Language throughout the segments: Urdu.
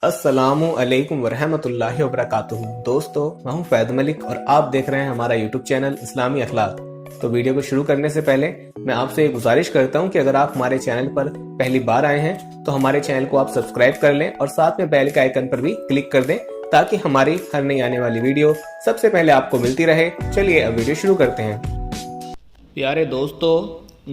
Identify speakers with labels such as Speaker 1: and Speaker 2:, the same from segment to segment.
Speaker 1: السلام علیکم ورحمۃ اللہ وبرکاتہ۔ دوستو، میں ہوں فیض ملک اور آپ دیکھ رہے ہیں ہمارا یوٹیوب چینل اسلامی اخلاق۔ تو ویڈیو کو شروع کرنے سے پہلے میں آپ سے یہ گزارش کرتا ہوں کہ اگر آپ ہمارے چینل پر پہلی بار آئے ہیں تو ہمارے چینل کو آپ سبسکرائب کر لیں اور ساتھ میں بیل کے آئیکن پر بھی کلک کر دیں تاکہ ہماری ہر نئی آنے والی ویڈیو سب سے پہلے آپ کو ملتی رہے۔ چلیے اب ویڈیو شروع کرتے ہیں۔
Speaker 2: پیارے دوستو،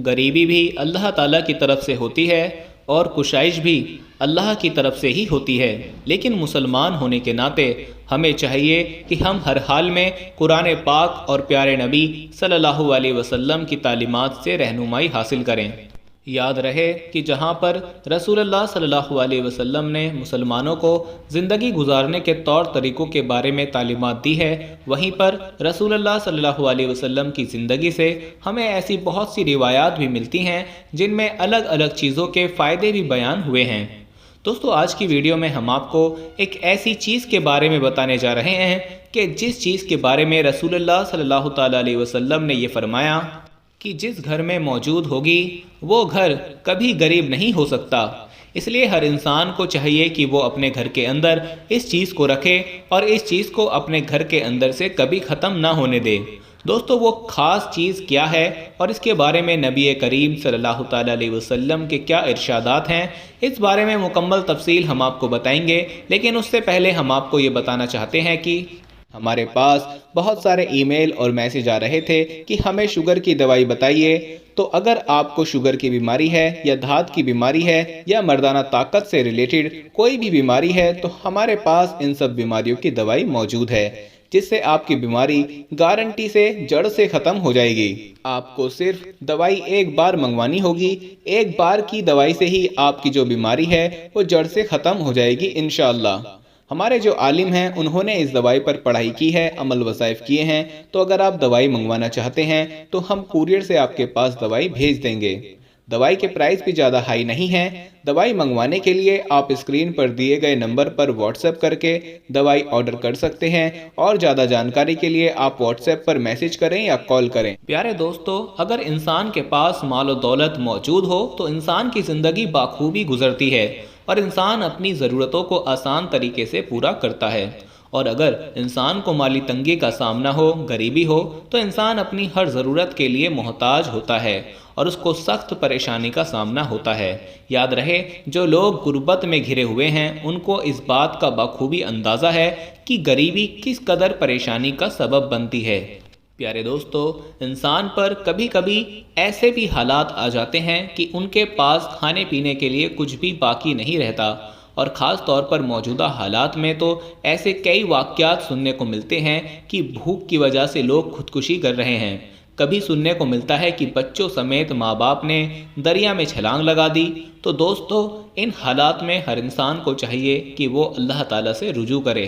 Speaker 2: غریبی بھی اللہ تعالیٰ کی طرف سے ہوتی ہے اور کشائش بھی اللہ کی طرف سے ہی ہوتی ہے، لیکن مسلمان ہونے کے ناطے ہمیں چاہیے کہ ہم ہر حال میں قرآن پاک اور پیارے نبی صلی اللہ علیہ وسلم کی تعلیمات سے رہنمائی حاصل کریں۔ یاد رہے کہ جہاں پر رسول اللہ صلی اللہ علیہ وسلم نے مسلمانوں کو زندگی گزارنے کے طور طریقوں کے بارے میں تعلیمات دی ہے، وہیں پر رسول اللہ صلی اللہ علیہ وسلم کی زندگی سے ہمیں ایسی بہت سی روایات بھی ملتی ہیں جن میں الگ الگ چیزوں کے فائدے بھی بیان ہوئے ہیں۔ دوستو، آج کی ویڈیو میں ہم آپ کو ایک ایسی چیز کے بارے میں بتانے جا رہے ہیں کہ جس چیز کے بارے میں رسول اللہ صلی اللہ تعالیٰ علیہ وسلم نے یہ فرمایا کہ جس گھر میں موجود ہوگی وہ گھر کبھی غریب نہیں ہو سکتا۔ اس لیے ہر انسان کو چاہیے کہ وہ اپنے گھر کے اندر اس چیز کو رکھے اور اس چیز کو اپنے گھر کے اندر سے کبھی ختم نہ ہونے دے۔ دوستو، وہ خاص چیز کیا ہے اور اس کے بارے میں نبی کریم صلی اللہ تعالیٰ علیہ وسلم کے کیا ارشادات ہیں، اس بارے میں مکمل تفصیل ہم آپ کو بتائیں گے، لیکن اس سے پہلے ہم آپ کو یہ بتانا چاہتے ہیں کہ ہمارے پاس بہت سارے ای میل اور میسج آ رہے تھے کہ ہمیں شوگر کی دوائی بتائیے۔ تو اگر آپ کو شوگر کی بیماری ہے یا دھات کی بیماری ہے یا مردانہ طاقت سے ریلیٹڈ کوئی بھی بیماری ہے تو ہمارے پاس ان سب بیماریوں کی دوائی موجود ہے، جس سے آپ کی بیماری گارنٹی سے جڑ سے ختم ہو جائے گی۔ آپ کو صرف دوائی ایک بار منگوانی ہوگی، ایک بار کی دوائی سے ہی آپ کی جو بیماری ہے وہ جڑ سے ختم ہو جائے گی انشاءاللہ۔ ہمارے جو عالم ہیں انہوں نے اس دوائی پر پڑھائی کی ہے، عمل وظائف کیے ہیں، تو اگر آپ دوائی منگوانا چاہتے ہیں تو ہم کوریئر سے آپ کے پاس دوائی بھیج دیں گے۔ دوائی کے پرائس بھی زیادہ ہائی نہیں ہیں۔ دوائی منگوانے کے لیے آپ اسکرین پر دیے گئے نمبر پر واٹس ایپ کر کے دوائی آرڈر کر سکتے ہیں، اور زیادہ جانکاری کے لیے آپ واٹس ایپ پر میسج کریں یا کال کریں۔ پیارے دوستو، اگر انسان کے پاس مال و دولت موجود ہو تو انسان کی زندگی بخوبی گزرتی ہے اور انسان اپنی ضرورتوں کو آسان طریقے سے پورا کرتا ہے، اور اگر انسان کو مالی تنگی کا سامنا ہو، غریبی ہو، تو انسان اپنی ہر ضرورت کے لیے محتاج ہوتا ہے اور اس کو سخت پریشانی کا سامنا ہوتا ہے۔ یاد رہے، جو لوگ غربت میں گھرے ہوئے ہیں ان کو اس بات کا بخوبی اندازہ ہے کہ غریبی کس قدر پریشانی کا سبب بنتی ہے۔ پیارے دوستو، انسان پر کبھی کبھی ایسے بھی حالات آ جاتے ہیں کہ ان کے پاس کھانے پینے کے لیے کچھ بھی باقی نہیں رہتا، اور خاص طور پر موجودہ حالات میں تو ایسے کئی واقعات سننے کو ملتے ہیں کہ بھوک کی وجہ سے لوگ خودکشی کر رہے ہیں۔ کبھی سننے کو ملتا ہے کہ بچوں سمیت ماں باپ نے دریا میں چھلانگ لگا دی۔ تو دوستو، ان حالات میں ہر انسان کو چاہیے کہ وہ اللہ تعالیٰ سے رجوع کرے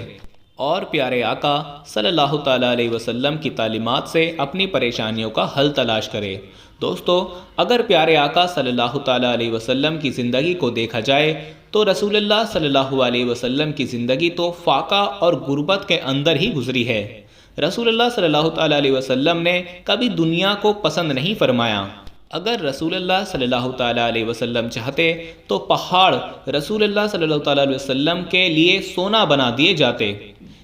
Speaker 2: اور پیارے آقا صلی اللہ تعالیٰ علیہ وسلم کی تعلیمات سے اپنی پریشانیوں کا حل تلاش کرے۔ دوستو، اگر پیارے آقا صلی اللہ تعالیٰ علیہ وسلم کی زندگی کو دیکھا جائے تو رسول اللہ صلی اللہ علیہ وسلم کی زندگی تو فاقہ اور غربت کے اندر ہی گزری ہے۔ رسول اللہ صلی اللہ تعالیٰ علیہ وسلم نے کبھی دنیا کو پسند نہیں فرمایا۔ اگر رسول اللہ صلی اللہ تعالیٰ علیہ وسلم چاہتے تو پہاڑ رسول اللہ صلی اللہ تعالیٰ علیہ وسلم کے لیے سونا بنا دیے جاتے،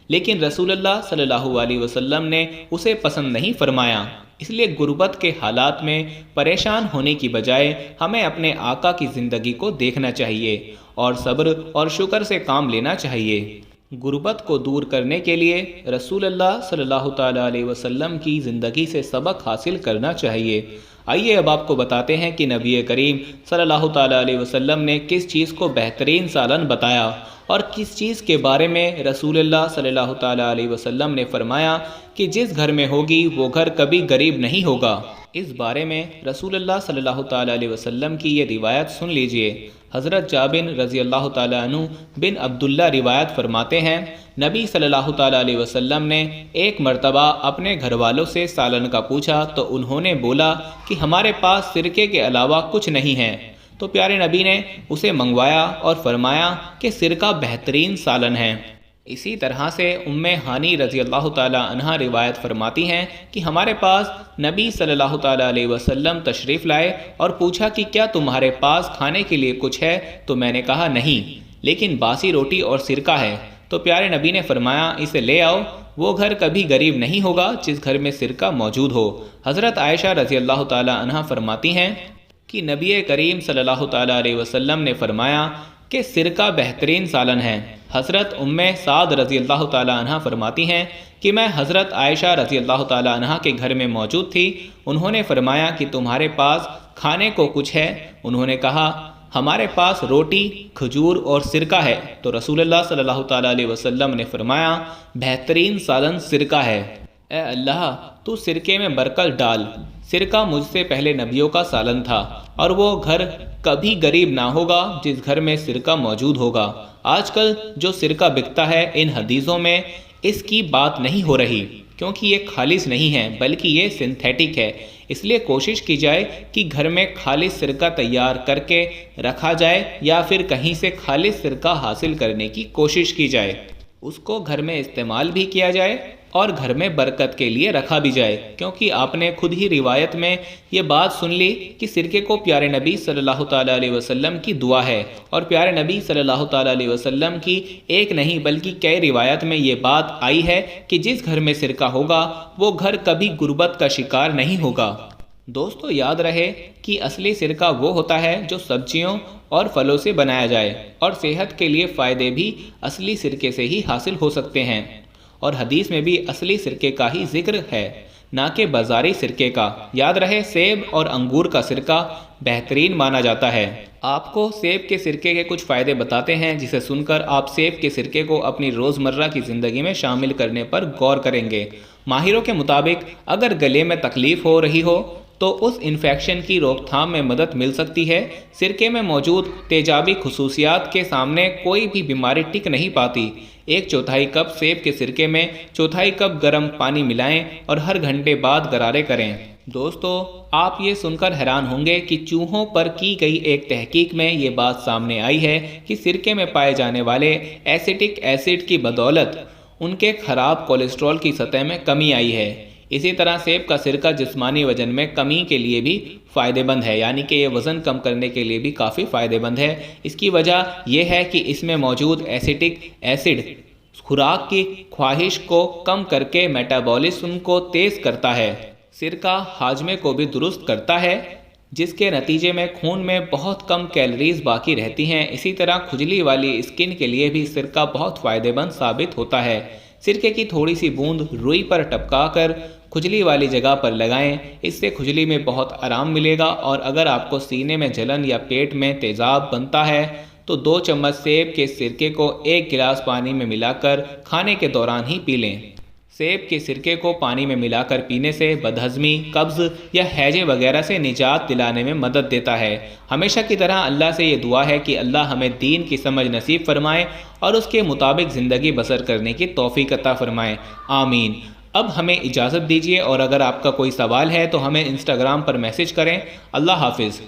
Speaker 2: لیکن رسول اللہ صلی اللہ علیہ وسلم نے اسے پسند نہیں فرمایا۔ اس لیے غربت کے حالات میں پریشان ہونے کی بجائے ہمیں اپنے آقا کی زندگی کو دیکھنا چاہیے اور صبر اور شکر سے کام لینا چاہیے۔ غربت کو دور کرنے کے لیے رسول اللہ صلی اللہ تعالیٰ علیہ وسلم کی زندگی سے سبق حاصل کرنا چاہیے۔ آئیے اب آپ کو بتاتے ہیں کہ نبی کریم صلی اللہ تعالیٰ علیہ وسلم نے کس چیز کو بہترین سالن بتایا اور کس چیز کے بارے میں رسول اللہ صلی اللہ تعالیٰ علیہ وسلم نے فرمایا کہ جس گھر میں ہوگی وہ گھر کبھی غریب نہیں ہوگا۔ اس بارے میں رسول اللہ صلی اللہ تعالیٰ علیہ وسلم کی یہ روایت سن لیجئے۔ حضرت جابر رضی اللہ تعالیٰ عنہ بن عبداللہ روایت فرماتے ہیں، نبی صلی اللہ تعالیٰ علیہ وسلم نے ایک مرتبہ اپنے گھر والوں سے سالن کا پوچھا تو انہوں نے بولا کہ ہمارے پاس سرکے کے علاوہ کچھ نہیں ہے۔ تو پیارے نبی نے اسے منگوایا اور فرمایا کہ سرکہ بہترین سالن ہے۔ اسی طرح سے ہانی رضی اللہ تعالیٰ عنہ روایت فرماتی ہیں کہ ہمارے پاس نبی صلی اللہ تعالیٰ علیہ وسلم تشریف لائے اور پوچھا کہ کیا تمہارے پاس کھانے کے لیے کچھ ہے؟ تو میں نے کہا نہیں، لیکن باسی روٹی اور سرکہ ہے۔ تو پیارے نبی نے فرمایا اسے لے آؤ، وہ گھر کبھی غریب نہیں ہوگا جس گھر میں سرکہ موجود ہو۔ حضرت عائشہ رضی اللہ تعالی عنہ فرماتی ہیں کہ نبی کریم صلی اللہ تعالی علیہ وسلم نے فرمایا کہ سرکہ بہترین سالن ہے۔ حضرت ام سعد رضی اللہ تعالی عنہ فرماتی ہیں کہ میں حضرت عائشہ رضی اللہ تعالی عنہ کے گھر میں موجود تھی۔ انہوں نے فرمایا کہ تمہارے پاس کھانے کو کچھ ہے؟ انہوں نے کہا ہمارے پاس روٹی، کھجور اور سرکہ ہے۔ تو رسول اللہ صلی اللہ تعالیٰ علیہ وسلم نے فرمایا بہترین سالن سرکہ ہے، اے اللہ تو سرکے میں برکت ڈال۔ سرکہ مجھ سے پہلے نبیوں کا سالن تھا اور وہ گھر کبھی غریب نہ ہوگا جس گھر میں سرکہ موجود ہوگا۔ آج کل جو سرکہ بکتا ہے ان حدیثوں میں اس کی بات نہیں ہو رہی، کیونکہ یہ خالص نہیں ہے بلکہ یہ سنتھیٹک ہے۔ اس لیے کوشش کی جائے کہ گھر میں خالص سرکہ تیار کر کے رکھا جائے یا پھر کہیں سے خالص سرکہ حاصل کرنے کی کوشش کی جائے، اس کو گھر میں استعمال بھی کیا جائے اور گھر میں برکت کے لیے رکھا بھی جائے، کیونکہ آپ نے خود ہی روایت میں یہ بات سن لی کہ سرکے کو پیارے نبی صلی اللہ تعالیٰ علیہ وسلم کی دعا ہے، اور پیارے نبی صلی اللہ تعالیٰ علیہ وسلم کی ایک نہیں بلکہ کئی روایت میں یہ بات آئی ہے کہ جس گھر میں سرکہ ہوگا وہ گھر کبھی غربت کا شکار نہیں ہوگا۔ دوستو یاد رہے کہ اصلی سرکہ وہ ہوتا ہے جو سبزیوں اور پھلوں سے بنایا جائے، اور صحت کے لیے فائدے بھی اصلی سرکے سے ہی حاصل ہو سکتے ہیں، اور حدیث میں بھی اصلی سرکے کا ہی ذکر ہے، نہ کہ بازاری سرکے کا۔ یاد رہے سیب اور انگور کا سرکہ بہترین مانا جاتا ہے۔ آپ کو سیب کے سرکے کے کچھ فائدے بتاتے ہیں جسے سن کر آپ سیب کے سرکے کو اپنی روزمرہ کی زندگی میں شامل کرنے پر غور کریں گے۔ ماہروں کے مطابق اگر گلے میں تکلیف ہو رہی ہو تو اس انفیکشن کی روک تھام میں مدد مل سکتی ہے۔ سرکے میں موجود تیزابی خصوصیات کے سامنے کوئی بھی بیماری ٹک نہیں پاتی۔ 1/4 کپ سیب کے سرکے میں 1/4 کپ گرم پانی ملائیں اور ہر گھنٹے بعد غرارے کریں۔ دوستو آپ یہ سن کر حیران ہوں گے کہ چوہوں پر کی گئی ایک تحقیق میں یہ بات سامنے آئی ہے کہ سرکے میں پائے جانے والے ایسیٹک ایسڈ کی بدولت ان کے خراب کولیسٹرول کی سطح میں کمی آئی ہے۔ اسی طرح سیب کا سرکہ جسمانی وزن میں کمی کے لیے بھی فائدہ مند ہے، یعنی کہ یہ وزن کم کرنے کے لیے بھی کافی فائدہ مند ہے۔ اس کی وجہ یہ ہے کہ اس میں موجود ایسیٹک ایسڈ خوراک کی خواہش کو کم کر کے میٹابولزم کو تیز کرتا ہے۔ سرکہ ہاضمے کو بھی درست کرتا ہے، جس کے نتیجے میں خون میں بہت کم کیلوریز باقی رہتی ہیں۔ اسی طرح کھجلی والی اسکن کے لیے بھی سرکہ بہت فائدہ مند ثابت ہوتا ہے۔ سرکے کی تھوڑی سی بوند روئی پر ٹپکا کر کھجلی والی جگہ پر لگائیں، اس سے کھجلی میں بہت آرام ملے گا۔ اور اگر آپ کو سینے میں جلن یا پیٹ میں تیزاب بنتا ہے تو 2 چمچ سیب کے سرکے کو 1 گلاس پانی میں ملا کر کھانے کے دوران ہی پی لیں۔ سیب کے سرکے کو پانی میں ملا کر پینے سے بدہضمی، قبض یا ہیجے وغیرہ سے نجات دلانے میں مدد دیتا ہے۔ ہمیشہ کی طرح اللہ سے یہ دعا ہے کہ اللہ ہمیں دین کی سمجھ نصیب فرمائے اور اس کے مطابق زندگی بسر کرنے کی توفیق عطا فرمائے، آمین۔ اب ہمیں اجازت دیجیے، اور اگر آپ کا کوئی سوال ہے تو ہمیں انسٹاگرام پر میسج کریں۔ اللہ حافظ۔